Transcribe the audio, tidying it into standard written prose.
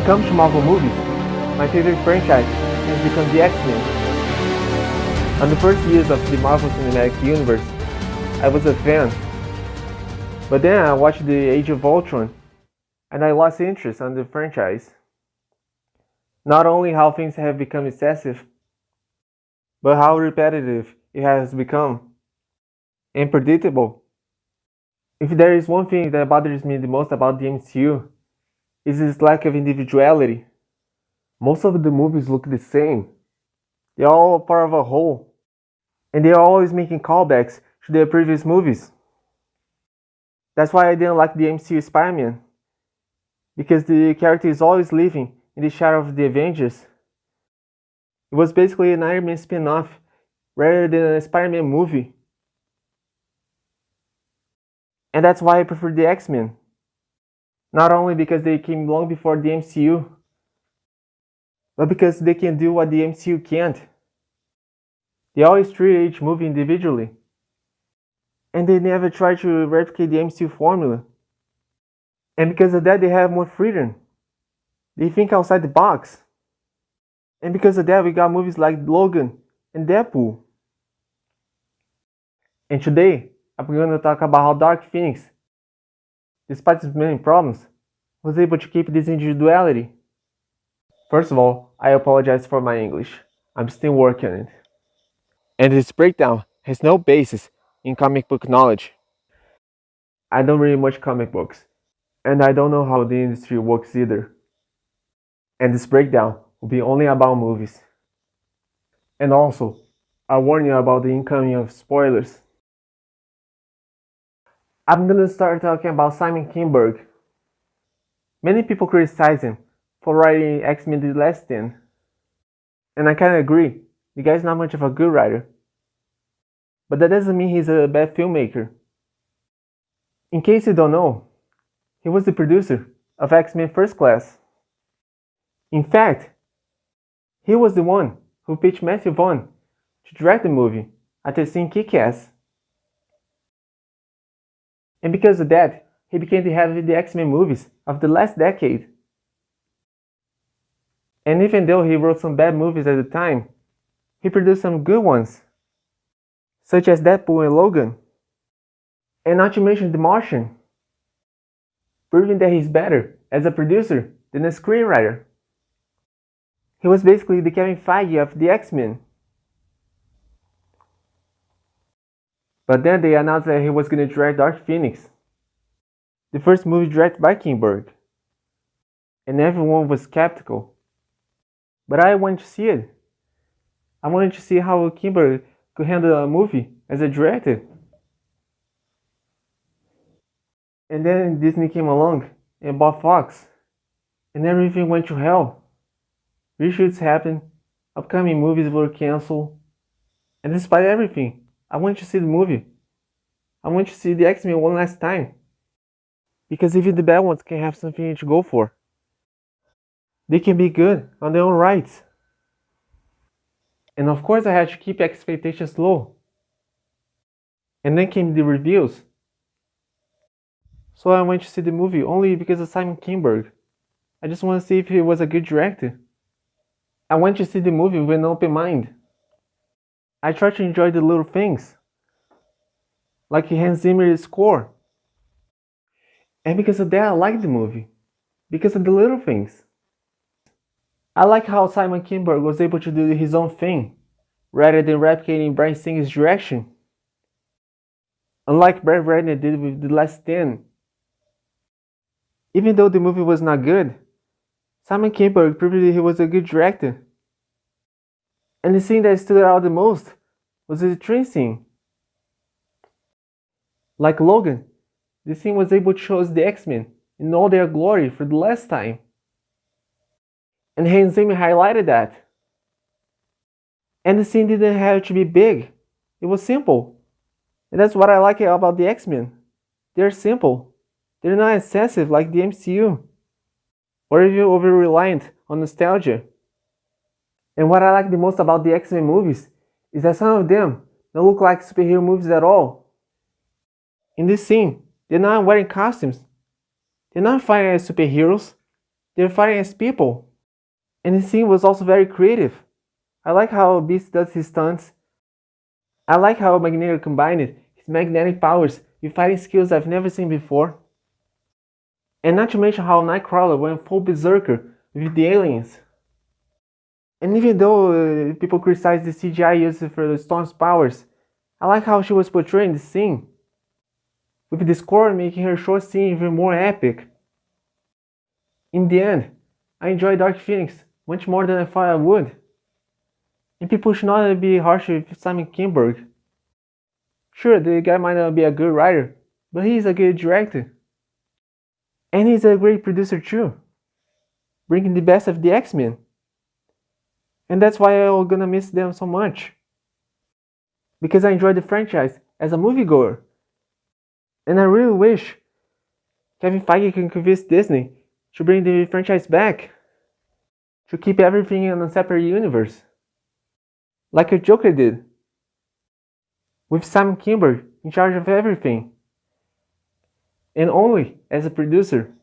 comes to Marvel movies, my favorite franchise has become the X-Men. On the first years of the Marvel Cinematic Universe, I was a fan. But then I watched the Age of Ultron, and I lost interest in the franchise. Not only how things have become excessive, but how repetitive it has become, and predictable. If there is one thing that bothers me the most about the MCU, is its lack of individuality. Most of the movies look the same. They're all part of a whole, and they're always making callbacks to their previous movies. That's why I didn't like the MCU Spider-Man, because the character is always living in the shadow of the Avengers. It was basically an Iron Man spin-off rather than a Spider-Man movie. And that's why I prefer the X-Men. Not only because they came long before the MCU, but because they can do what the MCU can't. They always treat each movie individually, and they never try to replicate the MCU formula. And because of that, they have more freedom. They think outside the box. And because of that, we got movies like Logan and Deadpool. And today, I'm going to talk about how Dark Phoenix, despite its many problems, was able to keep this individuality. First of all, I apologize for my English. I'm still working on it. And this breakdown has no basis in comic book knowledge. I don't read much comic books, and I don't know how the industry works either. And this breakdown will be only about movies. And also, I warn you about the incoming of spoilers. I'm gonna start talking about Simon Kinberg. Many people criticize him for writing X-Men The Last Stand. And I kinda agree, the guy's not much of a good writer. But that doesn't mean he's a bad filmmaker. In case you don't know, he was the producer of X-Men First Class. In fact, he was the one who pitched Matthew Vaughn to direct the movie after seeing Kick-Ass. And because of that, he became the head of the X-Men movies of the last decade. And even though he wrote some bad movies at the time, he produced some good ones, such as Deadpool and Logan. And not to mention The Martian, proving that he's better as a producer than a screenwriter. He was basically the Kevin Feige of the X-Men. But then they announced that he was going to direct Dark Phoenix, the first movie directed by Kinberg. And everyone was skeptical. But I wanted to see it. I wanted to see how Kinberg could handle a movie as a director. And then Disney came along and bought Fox, and everything went to hell. Reshoots happened, upcoming movies were cancelled, and despite everything, I wanted to see the movie. I wanted to see the X-Men one last time, because even the bad ones can have something to go for. They can be good on their own rights. And of course I had to keep expectations low. And then came the reviews. So I went to see the movie only because of Simon Kinberg. I just want to see if he was a good director. I went to see the movie with an open mind. I tried to enjoy the little things, like Hans Zimmer's score. And because of that, I liked the movie. Because of the little things. I like how Simon Kinberg was able to do his own thing, rather than replicating Bryan Singer's direction. Unlike Brett Ratner did with The Last Stand. Even though the movie was not good, Simon Kinberg proved that he was a good director. And the scene that stood out the most was the train scene. Like Logan, the scene was able to show us the X-Men in all their glory for the last time. And Hans Zimmer highlighted that. And the scene didn't have to be big. It was simple. And that's what I like about the X-Men. They're simple. They're not excessive like the MCU, or even over-reliant on nostalgia. And what I like the most about the X-Men movies is that some of them don't look like superhero movies at all. In this scene, they're not wearing costumes. They're not fighting as superheroes. they're fighting as people. And the scene was also very creative. I like how Beast does his stunts. I like how Magneto combined his magnetic powers with fighting skills I've never seen before. And not to mention how Nightcrawler went full berserker with the aliens. And even though people criticize the CGI used for the Storm's powers, I like how she was portraying the scene, with the score making her short scene even more epic. In the end, I enjoyed Dark Phoenix much more than I thought I would. And people should not be harsh with Simon Kinberg. Sure, the guy might not be a good writer, but he's a good director. And he's a great producer too, bringing the best of the X-Men. And that's why I'm gonna miss them so much. Because I enjoyed the franchise as a moviegoer. And I really wish Kevin Feige can convince Disney to bring the franchise back. To keep everything in a separate universe. Like a Joker did. With Simon Kinberg in charge of everything. And only as a producer.